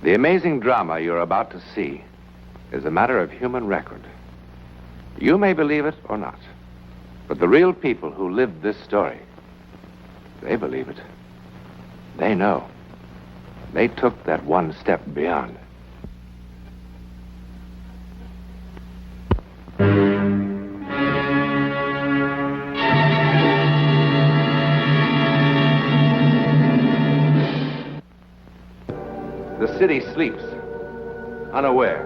The amazing drama you're about to see is a matter of human record. You may believe it or not, but the real people who lived this story, they believe it. They know. They took that one step beyond. The city sleeps, unaware.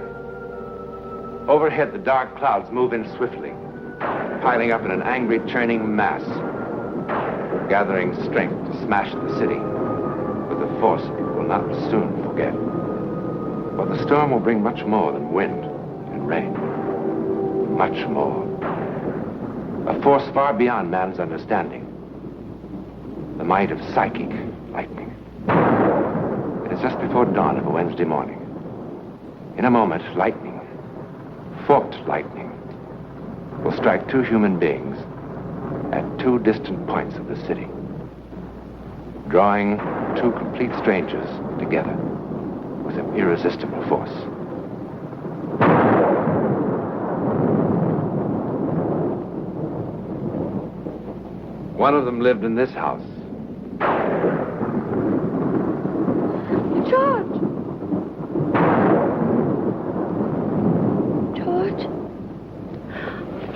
Overhead, the dark clouds move in swiftly, piling up in an angry, churning mass, gathering strength to smash the city with a force it will not soon forget. But the storm will bring much more than wind and rain. Much more. A force far beyond man's understanding. The might of psychic lightning. It is just before dawn of a Wednesday morning. In a moment, lightning, forked lightning, will strike two human beings at two distant points of the city, drawing two complete strangers together with an irresistible force. One of them lived in this house. George! George?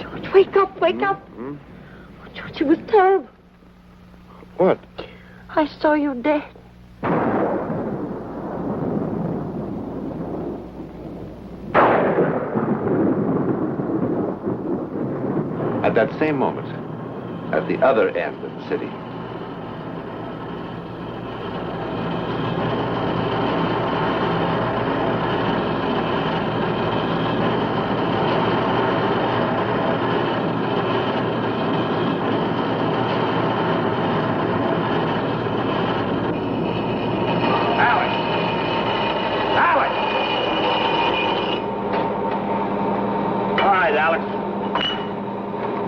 George, wake up, wake up! Oh, George, it was terrible. What? I saw you dead. At that same moment, at the other end of the city,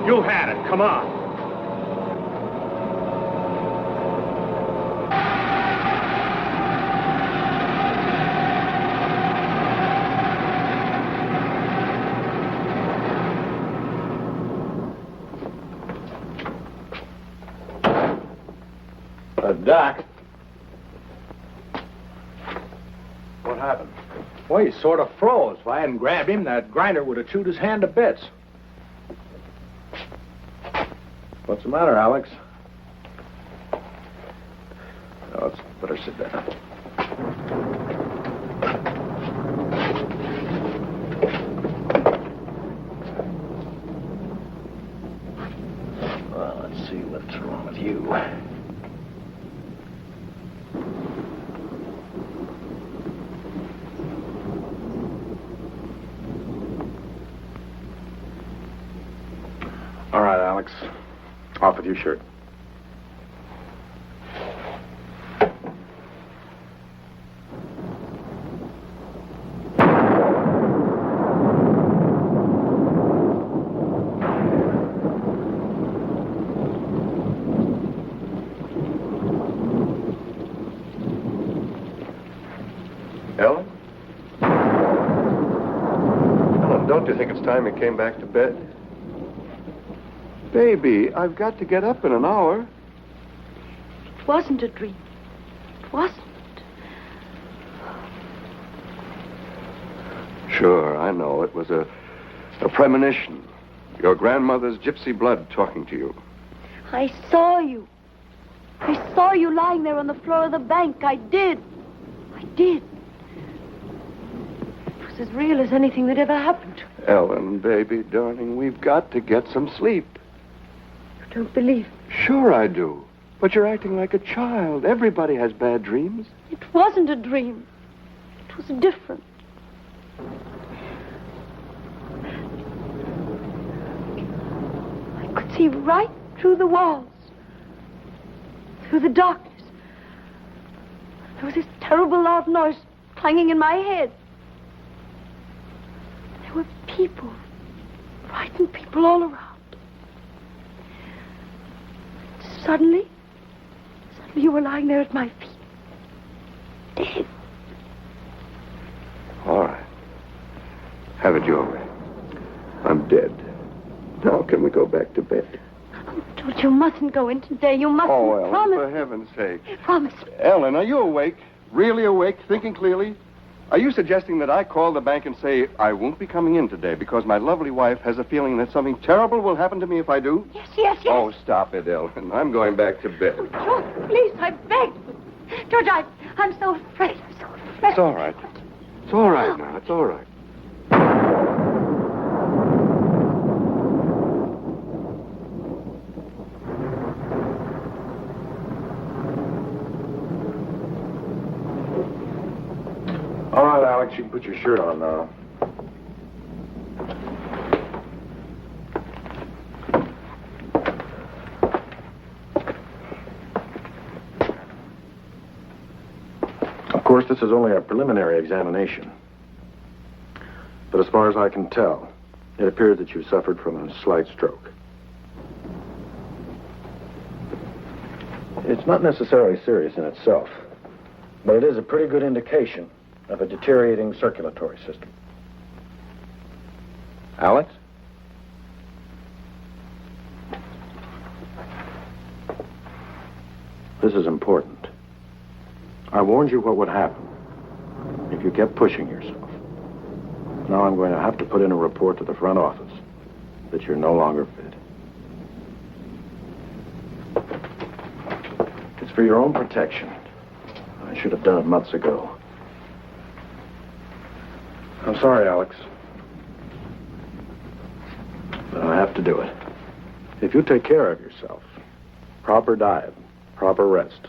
You had it. Come on. Doc. What happened? Well, he sort of froze. If I hadn't grabbed him, that grinder would have chewed his hand to bits. What's the matter, Alex? Oh, let's better sit down. Well, let's see what's wrong with you. All right, Alex. Off with your shirt. Ellen? Ellen, don't you think it's time you came back to bed? Baby, I've got to get up in an hour. It wasn't a dream. It wasn't. Sure, I know. It was a premonition. Your grandmother's gypsy blood talking to you. I saw you. I saw you lying there on the floor of the bank. I did. I did. It was as real as anything that ever happened to me. Ellen, baby, darling, we've got to get some sleep. You don't believe me? Sure I do. But you're acting like a child. Everybody has bad dreams. It wasn't a dream. It was different. I could see right through the walls, through the darkness. There was this terrible loud noise clanging in my head. There were people, frightened people all around. Suddenly you were lying there at my feet. Dead. Have it your way. I'm dead. Now can we go back to bed? Oh, George, you mustn't go in today. You mustn't. Oh, Ellen, promise. for heaven's sake. Promise. Ellen, are you awake? Really awake? Thinking clearly? Are you suggesting that I call the bank and say I won't be coming in today because my lovely wife has a feeling that something terrible will happen to me if I do? Yes. Oh, stop it, Ellen. I'm going back to bed. George, please, I beg. George, I'm so afraid. I'm so afraid. It's all right. It's all right now. It's all right. All right, Alex, you can put your shirt on now. Of course, this is only a preliminary examination. But as far as I can tell, it appears that you suffered from a slight stroke. It's not necessarily serious in itself, but it is a pretty good indication of a deteriorating circulatory system. Alex? This is important. I warned you what would happen if you kept pushing yourself. Now I'm going to have to put in a report to the front office that you're no longer fit. It's for your own protection. I should have done it months ago. I'm sorry, Alex. But I have to do it. If you take care of yourself, proper diet, proper rest,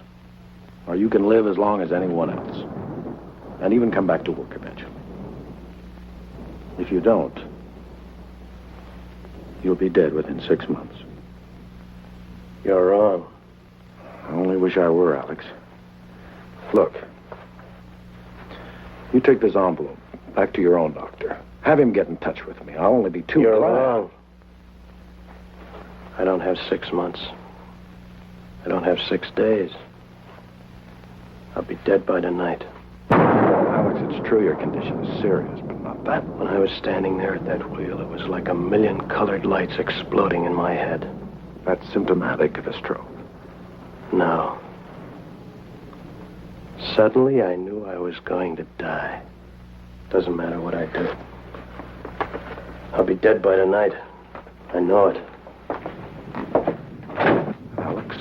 or you can live as long as anyone else, and even come back to work eventually. If you don't, you'll be dead within 6 months. You're wrong. I only wish I were, Alex. Look, you take this envelope back to your own doctor. Have him get in touch with me. I'll only be too You're glad. wrong. I don't have 6 months. I don't have 6 days. I'll be dead by tonight. Alex, it's true your condition is serious, but not that. When I was standing there at that wheel, it was like a million colored lights exploding in my head. That's symptomatic of a stroke. No. Suddenly, I knew I was going to die. Doesn't matter what I do. I'll be dead by tonight. I know it. Alex?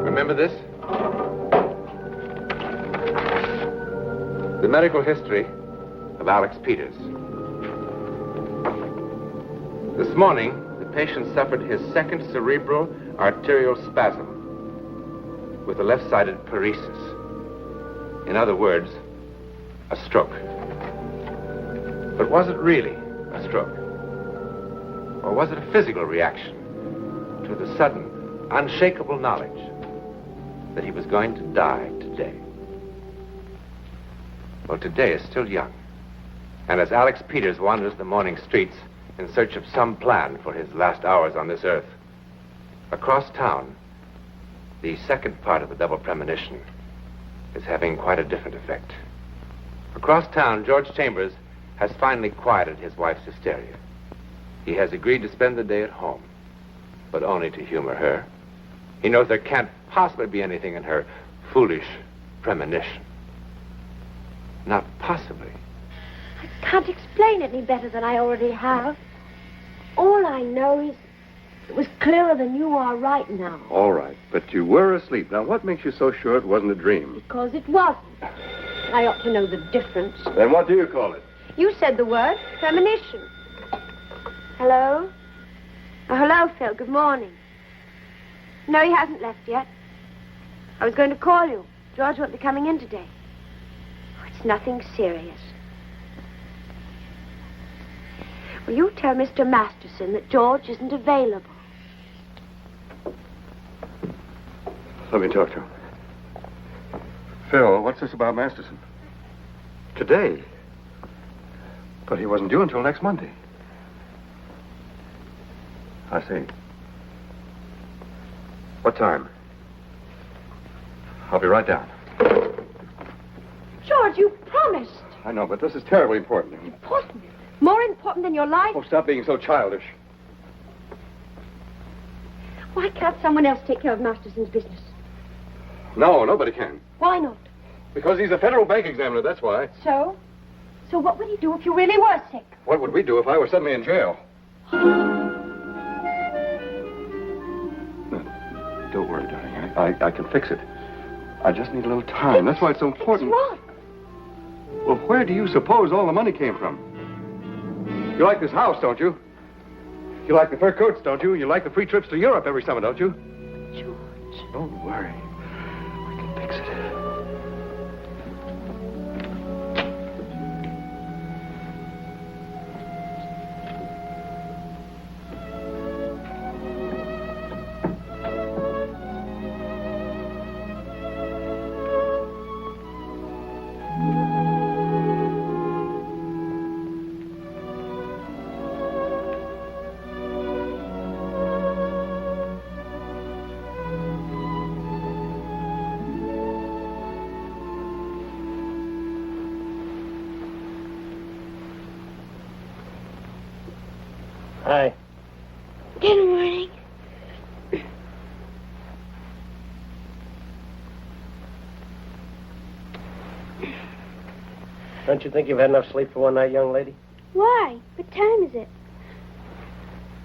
Remember this? The medical history of Alex Peters. This morning, the patient suffered his second cerebral arterial spasm with a left-sided paresis. In other words, a stroke. But was it really a stroke? Or was it a physical reaction to the sudden, unshakable knowledge that he was going to die today? Well, today is still young. And as Alex Peters wanders the morning streets in search of some plan for his last hours on this earth, across town, the second part of the double premonition is having quite a different effect. Across town, George Chambers has finally quieted his wife's hysteria. He has agreed to spend the day at home, but only to humor her. He knows there can't possibly be anything in her foolish premonition. Not possibly. I can't explain it any better than I already have. All I know is it was clearer than you are right now. All right, but you were asleep. Now, what makes you so sure it wasn't a dream? Because it wasn't. I ought to know the difference. Then what do you call it? You said the word premonition. Hello? Oh, hello, Phil. Good morning. No, he hasn't left yet. I was going to call you. George won't be coming in today. Oh, it's nothing serious. Will you tell Mr. Masterson that George isn't available? Let me talk to him. Phil, what's this about Masterson? Today? But he wasn't due until next Monday. I see. What time? I'll be right down. George, you promised. I know, but this is terribly important. Important? More important than your life? Oh, stop being so childish. Why can't someone else take care of Masterson's business? No, nobody can. Why not? Because he's a federal bank examiner, that's why. So? So what would he do if you really were sick? What would we do if I were suddenly in jail? Don't worry, darling. I can fix it. I just need a little time. That's why it's so important. What's wrong? Well, where do you suppose all the money came from? You like this house, don't you? You like the fur coats, don't you? You like the free trips to Europe every summer, don't you? George. Don't worry. I can fix it. Hi. Good morning. Don't you think you've had enough sleep for one night, young lady? Why? What time is it?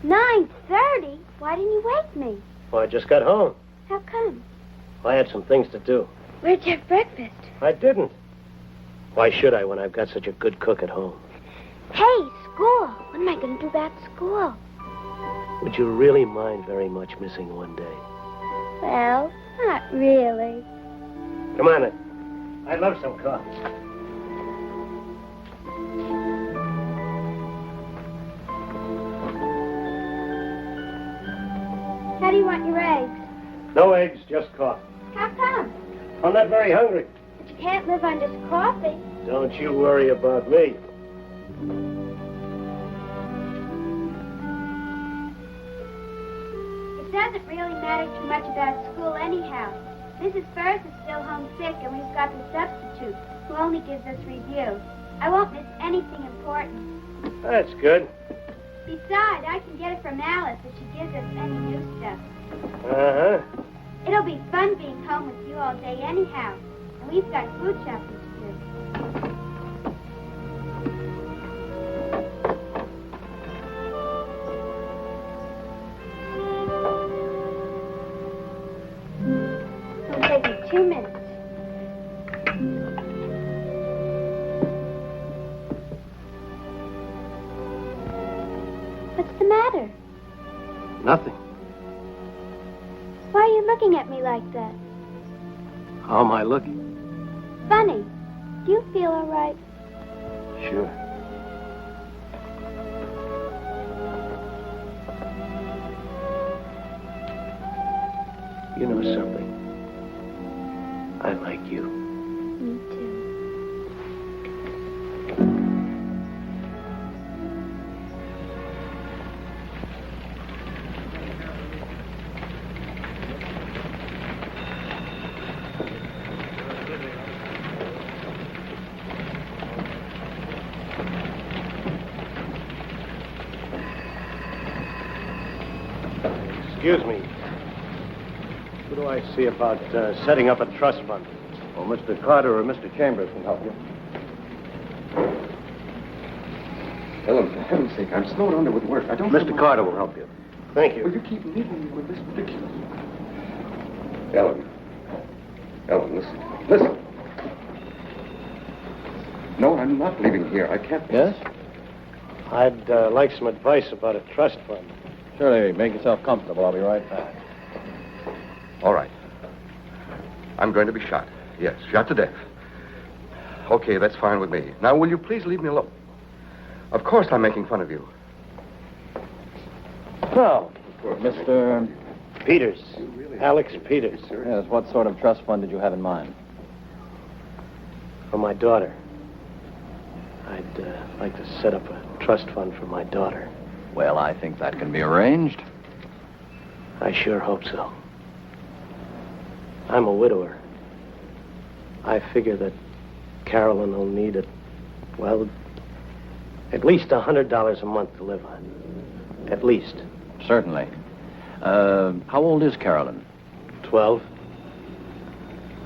9:30? Why didn't you wake me? Well, I just got home. How come? I had some things to do. Where'd you have breakfast? I didn't. Why should I when I've got such a good cook at home? Hey, school. What am I going to do about school? Would you really mind very much missing one day? Well, not really. Come on, then. I'd love some coffee. How do you want your eggs? No eggs, just coffee. How come? I'm not very hungry. But you can't live on just coffee. Don't you worry about me. It doesn't really matter too much about school anyhow. Mrs. Firth is still homesick, and we've got the substitute, who only gives us reviews. I won't miss anything important. That's good. Besides, I can get it from Alice if she gives us any new stuff. Uh-huh. It'll be fun being home with you all day anyhow. And we've got food shopping to do. It'll take me 2 minutes. What's the matter? Nothing. Why are you looking at me like that? How am I looking? Funny. Do you feel all right? Sure. You know something? I like you. Me too. Excuse me. Who do I see about setting up a trust fund? Well, Mr. Carter or Mr. Chambers can help you. Ellen, for heaven's sake, I'm snowed under with work. I don't... Mr. Carter will help you. Thank Will you. you keep leaving me with this ridiculous... Ellen. Ellen, listen. Listen. No, I'm not leaving here. I can't... Yes? I'd like some advice about a trust fund. Surely, make yourself comfortable. I'll be right back. All right. I'm going to be shot. Yes, shot to death. Okay, that's fine with me. Now, will you please leave me alone? Of course I'm making fun of you. Well, Mr. Peters. Alex Peters. Yes, what sort of trust fund did you have in mind? For my daughter. I'd like to set up a trust fund for my daughter. Well, I think that can be arranged. I sure hope so. I'm a widower. I figure that Carolyn will need at least $100 a month to live on. At least. Certainly. How old is Carolyn? 12.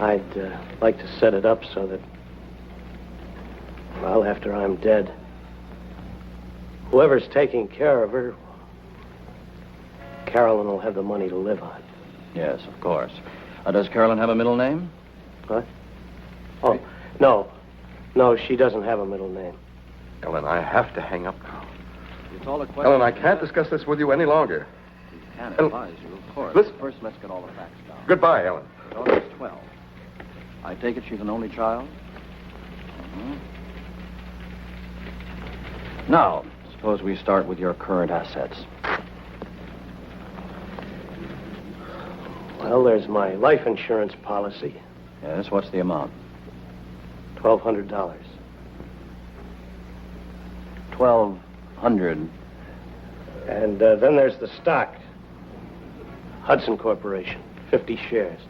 I'd like to set it up so that, well, after I'm dead, whoever's taking care of her, Carolyn will have the money to live on. Yes, of course. Does Carolyn have a middle name? What? Oh, no. No, she doesn't have a middle name. Ellen, I have to hang up now. It's all a question. Ellen, I can't discuss this with you any longer. I can't advise you, of course. Listen. First, let's get all the facts down. Goodbye, Ellen. Your daughter's 12. I take it she's an only child? Mm-hmm. Now, suppose we start with your current assets. Well, there's my life insurance policy. Yes, what's the amount? $1,200. 1,200. And then there's the stock. Hudson Corporation, 50 shares.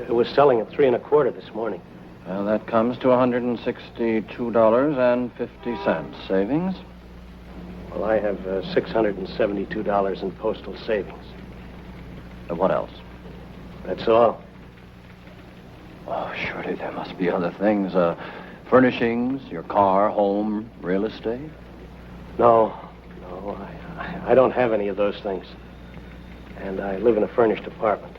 It was selling at 3 1/4 this morning. Well, that comes to $162.50 savings. Well, I have $672 in postal savings. What else? That's all. Oh, surely there must be other things. Furnishings, your car, home, real estate? No, I don't have any of those things. And I live in a furnished apartment.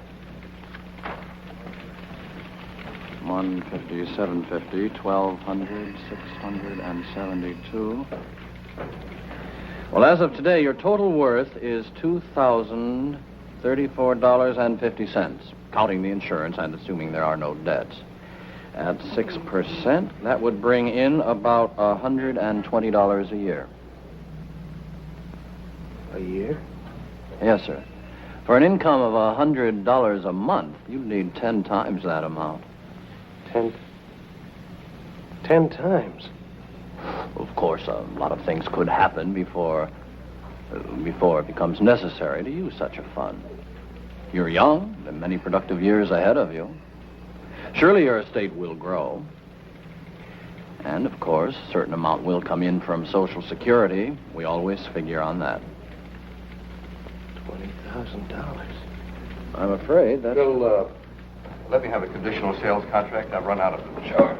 150, 750, 1,200, 672. Well, as of today, your total worth is $2,034.50, counting the insurance and assuming there are no debts. At 6%, that would bring in about $120 a year. A year? Yes, sir. For an income of $100 a month, you'd need 10 times that amount. 10 times? Of course, a lot of things could happen before it becomes necessary to use such a fund. You're young, and many productive years ahead of you. Surely your estate will grow. And, of course, a certain amount will come in from Social Security. We always figure on that. $20,000. I'm afraid that... Bill, let me have a conditional sales contract. I've run out of them. Sure.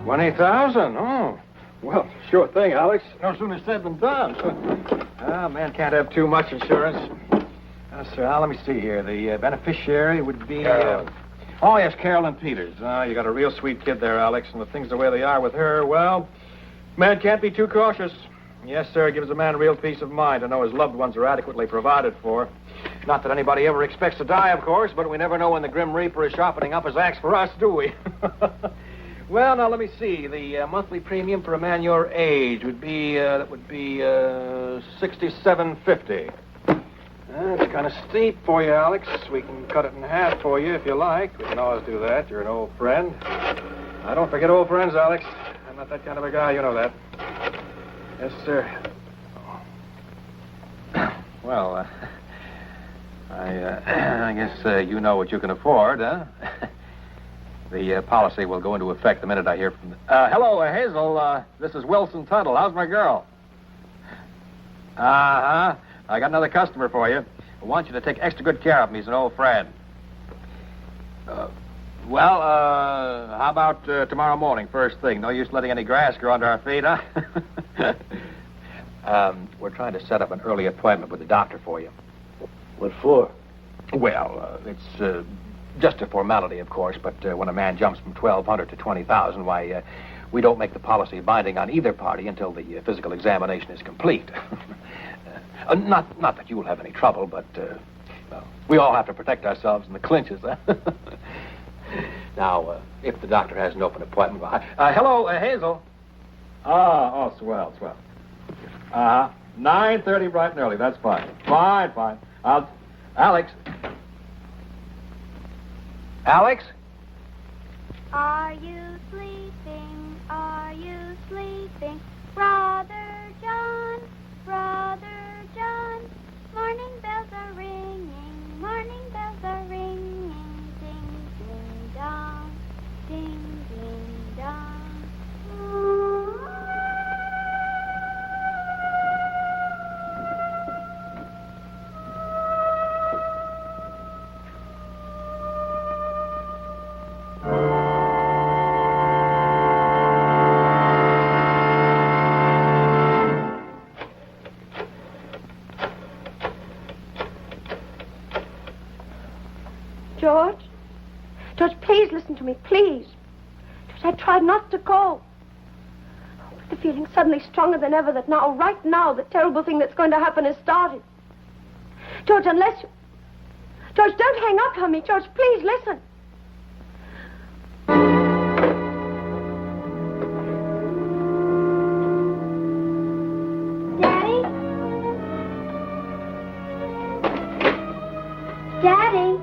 $20,000? Oh, well, sure thing, Alex. No sooner said than done. Man can't have too much insurance. Sir Al, let me see here. The beneficiary would be... Oh, yes, Carolyn Peters. You got a real sweet kid there, Alex, and the things the way they are with her, well, man can't be too cautious. Yes, sir, it gives a man real peace of mind to know his loved ones are adequately provided for. Not that anybody ever expects to die, of course, but we never know when the Grim Reaper is sharpening up his axe for us, do we? Well, now, let me see. The monthly premium for a man your age would be, $67.50. That's kind of steep for you, Alex. We can cut it in half for you if you like. We can always do that. You're an old friend. I don't forget old friends, Alex. I'm not that kind of a guy. You know that. Yes, sir. Well, I guess you know what you can afford, huh? The policy will go into effect the minute I hear from... hello, Hazel. This is Wilson Tuttle. How's my girl? Uh-huh. I got another customer for you. I want you to take extra good care of him. He's an old friend. How about tomorrow morning, first thing? No use letting any grass grow under our feet, huh? We're trying to set up an early appointment with the doctor for you. What for? Well, it's just a formality, of course, but when a man jumps from 1,200 to 20,000, why, we don't make the policy binding on either party until the physical examination is complete. Not that you will have any trouble, but well, we all have to protect ourselves in the clinches, huh? Now, if the doctor has an open appointment... hello, Hazel. Swell. 9:30 bright and early, that's fine. Fine. Alex? Are you sleeping? Are you sleeping? Brother John, morning bells are ringing, ding, ding, dong, ding, ding, dong. George, please listen to me, please. George, I tried not to call. But the feeling's suddenly stronger than ever that now, right now, the terrible thing that's going to happen has started. George, unless you... George, don't hang up on me. George, please listen. Daddy?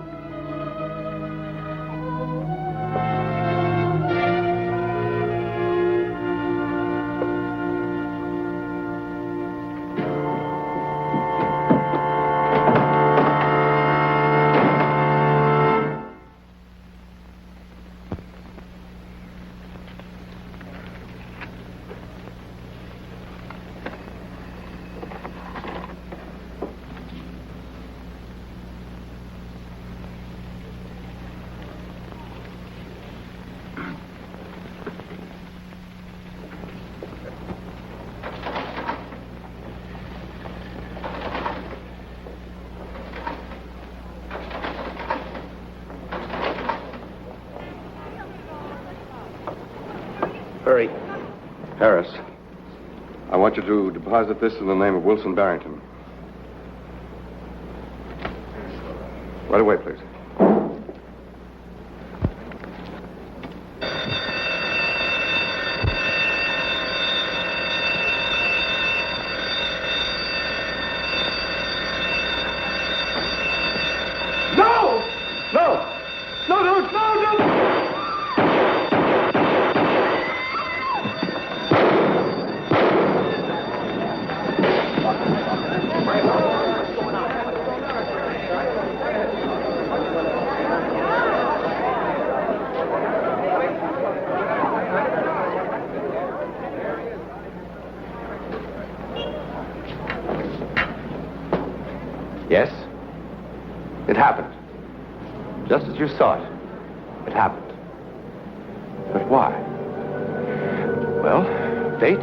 Hurry. Harris, I want you to deposit this in the name of Wilson Barrington. Right away, please. Yes? It happened. Just as you saw it. It happened. But why? Well, fate?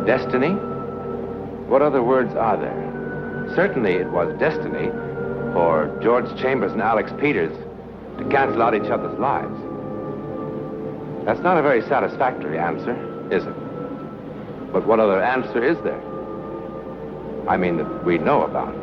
Destiny? What other words are there? Certainly it was destiny for George Chambers and Alex Peters to cancel out each other's lives. That's not a very satisfactory answer, is it? But what other answer is there? I mean, that we know about.